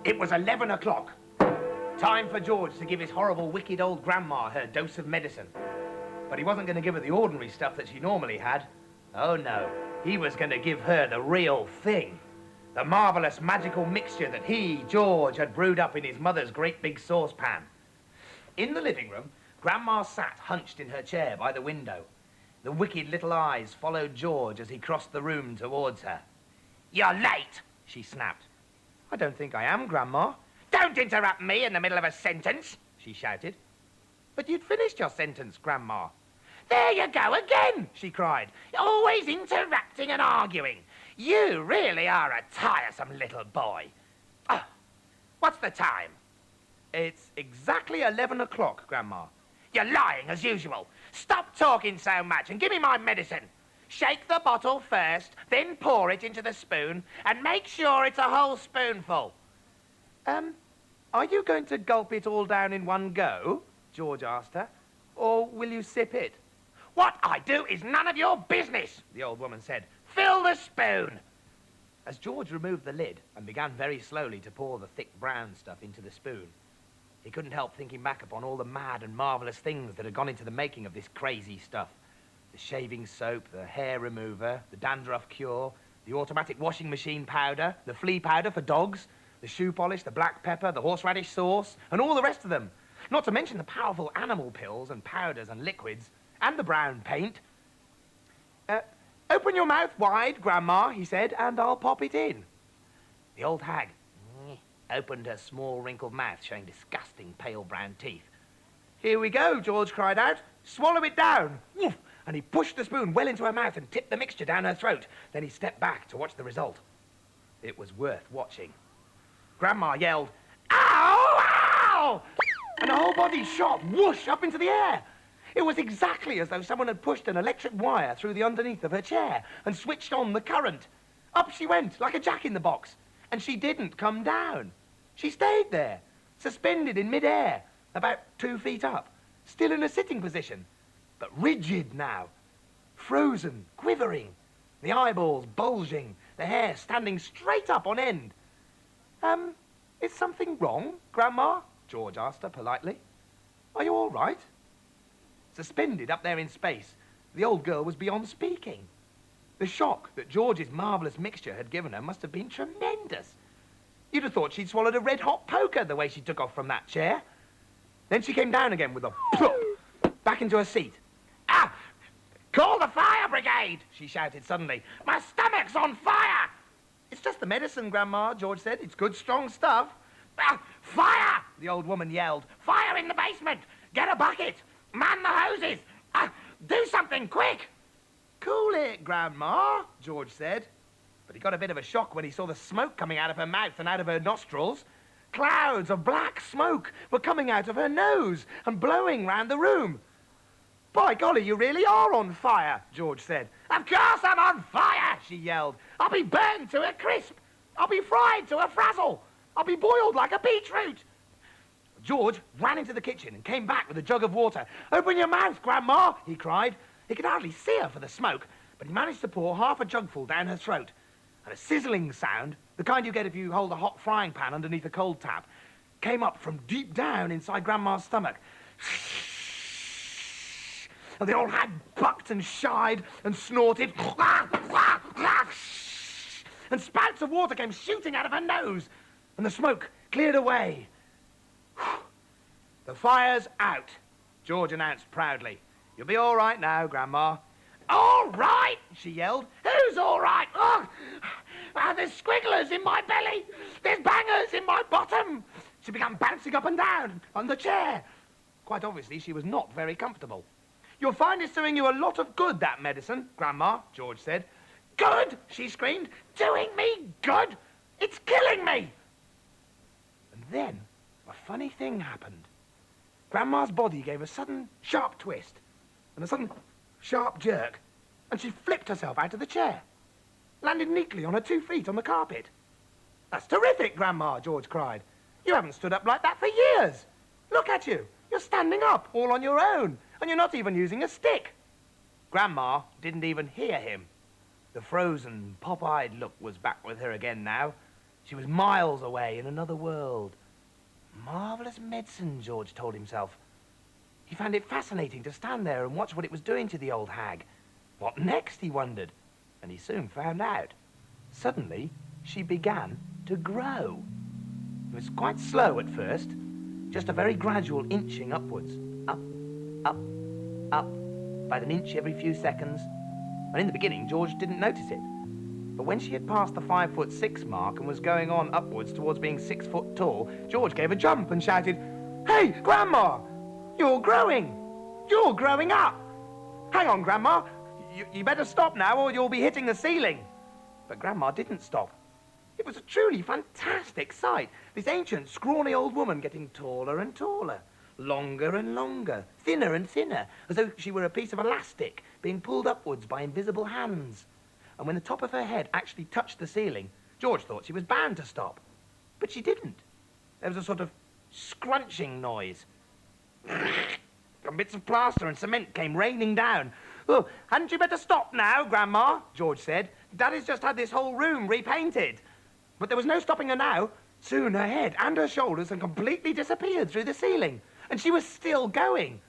It was 11 o'clock. Time for George to give his horrible, wicked old grandma her dose of medicine. But he wasn't going to give her the ordinary stuff that she normally had. Oh, no. He was going to give her the real thing. The marvellous magical mixture that he, George, had brewed up in his mother's great big saucepan. In the living room, Grandma sat hunched in her chair by the window. The wicked little eyes followed George as he crossed the room towards her. "You're late," she snapped. "I don't think I am, Grandma." "Don't interrupt me in the middle of a sentence," she shouted. "But you'd finished your sentence, Grandma." "There you go again," she cried. "Always interrupting and arguing. You really are a tiresome little boy. Oh, what's the time?" "It's exactly 11 o'clock, Grandma." "You're lying as usual. Stop talking so much and give me my medicine. Shake the bottle first, then pour it into the spoon, and make sure it's a whole spoonful." Are you going to gulp it all down in one go?" George asked her. "Or will you sip it?" "What I do is none of your business," the old woman said. "Fill the spoon." As George removed the lid and began very slowly to pour the thick brown stuff into the spoon, he couldn't help thinking back upon all the mad and marvellous things that had gone into the making of this crazy stuff. The shaving soap, the hair remover, the dandruff cure, the automatic washing machine powder, the flea powder for dogs, the shoe polish, the black pepper, the horseradish sauce, and all the rest of them. Not to mention the powerful animal pills and powders and liquids, and the brown paint. "Open your mouth wide, Grandma," he said, "and I'll pop it in." The old hag opened her small wrinkled mouth, showing disgusting pale brown teeth. "Here we go," George cried out. "Swallow it down." And he pushed the spoon well into her mouth and tipped the mixture down her throat. Then he stepped back to watch the result. It was worth watching. Grandma yelled, "Ow! Ow!" And her whole body shot whoosh up into the air. It was exactly as though someone had pushed an electric wire through the underneath of her chair and switched on the current. Up she went, like a jack-in-the-box. And she didn't come down. She stayed there, suspended in mid-air, about 2 feet up, still in a sitting position, but rigid now, frozen, quivering, the eyeballs bulging, the hair standing straight up on end. Is something wrong, Grandma?" George asked her politely. "Are you all right?" Suspended up there in space, the old girl was beyond speaking. The shock that George's marvellous mixture had given her must have been tremendous. You'd have thought she'd swallowed a red-hot poker the way she took off from that chair. Then she came down again with a plop, back into her seat. "Ah! Call the fire brigade!" she shouted suddenly. "My stomach's on fire!" "It's just the medicine, Grandma," George said. "It's good, strong stuff." "Ah, fire!" the old woman yelled. "Fire in the basement! Get a bucket! Man the hoses! Do something, quick!" "Cool it, Grandma," George said. But he got a bit of a shock when he saw the smoke coming out of her mouth and out of her nostrils. Clouds of black smoke were coming out of her nose and blowing round the room. "By golly, you really are on fire," George said. "Of course I'm on fire," she yelled. "I'll be burned to a crisp. I'll be fried to a frazzle. I'll be boiled like a beetroot." George ran into the kitchen and came back with a jug of water. "Open your mouth, Grandma," he cried. He could hardly see her for the smoke, but he managed to pour half a jugful down her throat. And a sizzling sound, the kind you get if you hold a hot frying pan underneath a cold tap, came up from deep down inside Grandma's stomach. And the old hag bucked and shied and snorted. And spouts of water came shooting out of her nose. And the smoke cleared away. "The fire's out," George announced proudly. "You'll be all right now, Grandma." "All right?" she yelled. "Who's all right? Oh, there's squigglers in my belly. There's bangers in my bottom." She began bouncing up and down on the chair. Quite obviously, she was not very comfortable. "You'll find it's doing you a lot of good, that medicine, Grandma," George said. "Good?" she screamed. "Doing me good? It's killing me!" And then a funny thing happened. Grandma's body gave a sudden, sharp twist and a sudden, sharp jerk, and she flipped herself out of the chair, landed neatly on her 2 feet on the carpet. "That's terrific, Grandma," George cried. "You haven't stood up like that for years. Look at you. You're standing up all on your own, and you're not even using a stick." Grandma didn't even hear him. The frozen, pop-eyed look was back with her again now. She was miles away in another world. Marvellous medicine, George told himself. He found it fascinating to stand there and watch what it was doing to the old hag. What next, he wondered, and he soon found out. Suddenly, she began to grow. It was quite slow at first, just a very gradual inching upwards. Up, up, up, about an inch every few seconds. And in the beginning, George didn't notice it. But when she had passed the 5'6" mark and was going on upwards towards being 6 foot tall, George gave a jump and shouted, "Hey, Grandma! You're growing! You're growing up! Hang on, Grandma! You better stop now or you'll be hitting the ceiling." But Grandma didn't stop. It was a truly fantastic sight. This ancient, scrawny old woman getting taller and taller, longer and longer, thinner and thinner, as though she were a piece of elastic being pulled upwards by invisible hands. And when the top of her head actually touched the ceiling, George thought she was bound to stop. But she didn't. There was a sort of scrunching noise. And bits of plaster and cement came raining down. "Oh, hadn't you better stop now, Grandma?" George said. "Daddy's just had this whole room repainted." But there was no stopping her now. Soon her head and her shoulders had completely disappeared through the ceiling, and she was still going.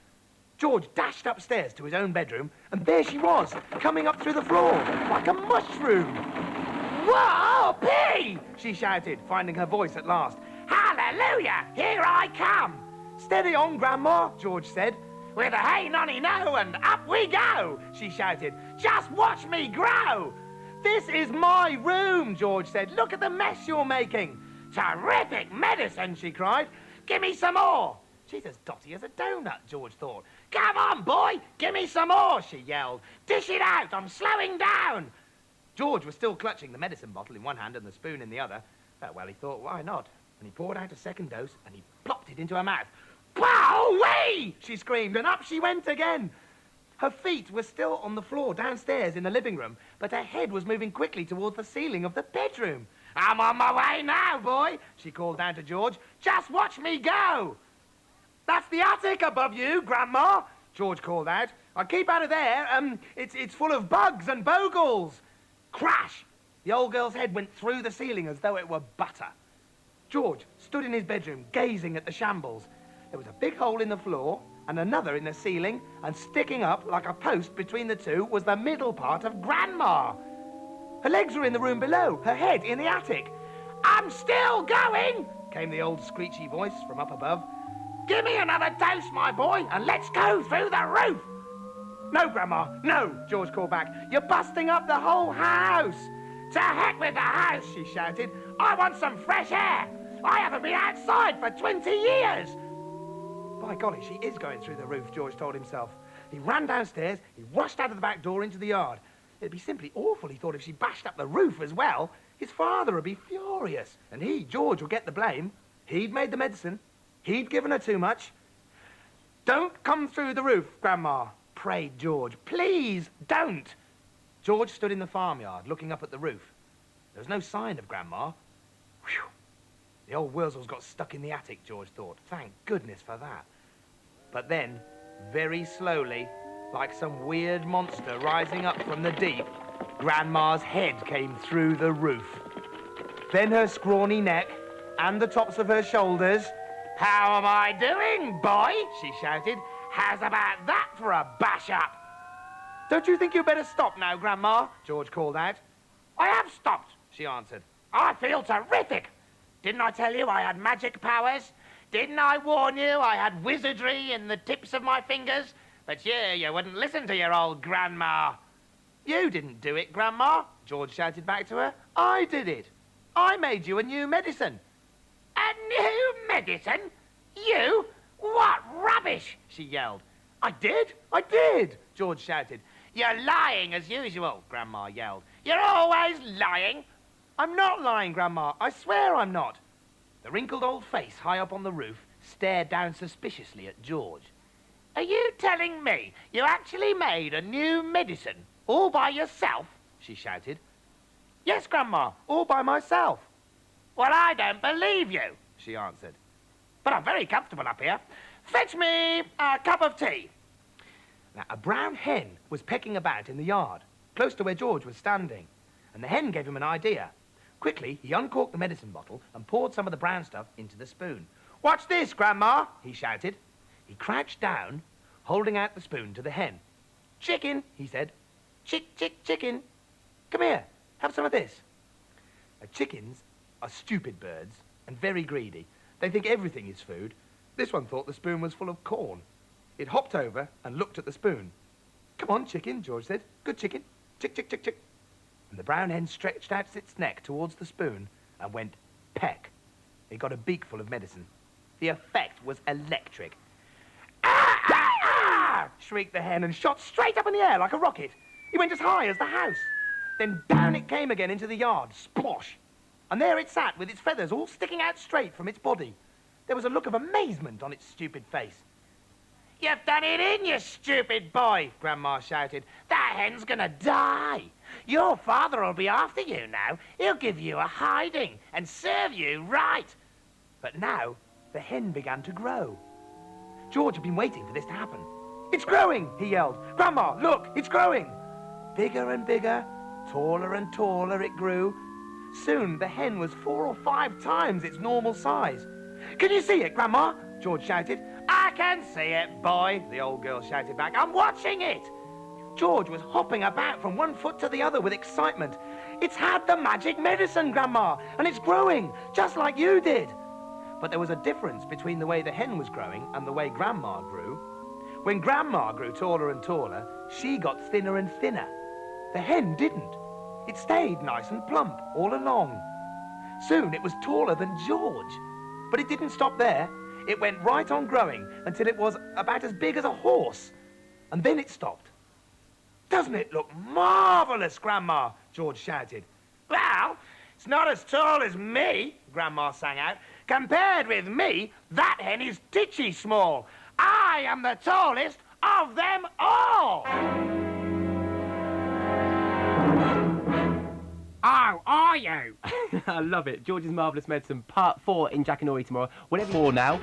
George dashed upstairs to his own bedroom, and there she was, coming up through the floor, like a mushroom. "Whoopee!" she shouted, finding her voice at last. "Hallelujah! Here I come!" "Steady on, Grandma," George said. "With a hey nonny no and up we go," she shouted. "Just watch me grow." "This is my room," George said. "Look at the mess you're making." "Terrific medicine," she cried. "Give me some more." "She's as dotty as a donut," George thought. "Come on, boy, give me some more," she yelled. "Dish it out, I'm slowing down." George was still clutching the medicine bottle in one hand and the spoon in the other. Well, he thought, why not? And he poured out a second dose and he plopped it into her mouth. "Pow-wee!" she screamed, and up she went again. Her feet were still on the floor downstairs in the living room, but her head was moving quickly towards the ceiling of the bedroom. "I'm on my way now, boy," she called down to George. "Just watch me go." "That's the attic above you, Grandma," George called out. "I keep out of there. It's full of bugs and bogles." Crash! The old girl's head went through the ceiling as though it were butter. George stood in his bedroom, gazing at the shambles. There was a big hole in the floor and another in the ceiling, and sticking up like a post between the two was the middle part of Grandma. Her legs were in the room below, her head in the attic. "I'm still going," came the old screechy voice from up above. "Give me another dose, my boy, and let's go through the roof." "No, Grandma, no," George called back. "You're busting up the whole house." "To heck with the house," she shouted. "I want some fresh air. I haven't been outside for 20 years. By golly, she is going through the roof, George told himself. He ran downstairs, he rushed out of the back door into the yard. It'd be simply awful, he thought, if she bashed up the roof as well. His father would be furious, and he, George, would get the blame. He'd made the medicine. He'd given her too much. "Don't come through the roof, Grandma," prayed George. "Please, don't." George stood in the farmyard, looking up at the roof. There was no sign of Grandma. Whew. The old Wurzels got stuck in the attic, George thought. Thank goodness for that. But then, very slowly, like some weird monster rising up from the deep, Grandma's head came through the roof. Then her scrawny neck and the tops of her shoulders. "How am I doing, boy?" she shouted. "How's about that for a bash-up?" "Don't you think you'd better stop now, Grandma?" George called out. "I have stopped," she answered. "I feel terrific. Didn't I tell you I had magic powers? Didn't I warn you I had wizardry in the tips of my fingers? But you wouldn't listen to your old Grandma." "You didn't do it, Grandma," George shouted back to her. "I did it. I made you a new medicine." "A new medicine? You? What rubbish!" she yelled. I did, George shouted. "You're lying as usual," Grandma yelled. "You're always lying." "I'm not lying, Grandma. I swear I'm not." The wrinkled old face high up on the roof stared down suspiciously at George. "Are you telling me you actually made a new medicine all by yourself?" she shouted. "Yes, Grandma, all by myself." "Well, I don't believe you," she answered. "But I'm very comfortable up here. Fetch me a cup of tea." Now, a brown hen was pecking about in the yard, close to where George was standing, and the hen gave him an idea. Quickly, he uncorked the medicine bottle and poured some of the brown stuff into the spoon. "Watch this, Grandma," he shouted. He crouched down, holding out the spoon to the hen. "Chicken," he said. "Chick, chick, chicken. Come here, have some of this." Chickens are stupid birds and very greedy. They think everything is food. This one thought the spoon was full of corn. It hopped over and looked at the spoon. "Come on, chicken," George said. "Good chicken. Chick, chick, chick, chick." And the brown hen stretched out its neck towards the spoon and went peck. It got a beakful of medicine. The effect was electric. "Ah, ah, ah!" shrieked the hen and shot straight up in the air like a rocket. It went as high as the house. Then down it came again into the yard, splosh. And there it sat with its feathers all sticking out straight from its body. There was a look of amazement on its stupid face. "You've done it in, you stupid boy," Grandma shouted. "That hen's gonna die. Your father'll be after you now. He'll give you a hiding and serve you right." But now the hen began to grow. George had been waiting for this to happen. "It's growing," he yelled. "Grandma, look, it's growing." Bigger and bigger, taller and taller it grew. Soon the hen was 4 or 5 times its normal size. "Can you see it, Grandma?" George shouted. "I can see it, boy," the old girl shouted back. "I'm watching it." George was hopping about from one foot to the other with excitement. "It's had the magic medicine, Grandma, and it's growing, just like you did." But there was a difference between the way the hen was growing and the way Grandma grew. When Grandma grew taller and taller, she got thinner and thinner. The hen didn't. It stayed nice and plump all along. Soon it was taller than George. But it didn't stop there. It went right on growing until it was about as big as a horse. And then it stopped. "Doesn't it look marvellous, Grandma?" George shouted. "Well, it's not as tall as me," Grandma sang out. "Compared with me, that hen is titchy small. I am the tallest of them all." Oh, are you? I love it. George's Marvellous Medicine, Part 4 in Jackanory tomorrow. Whatever more now.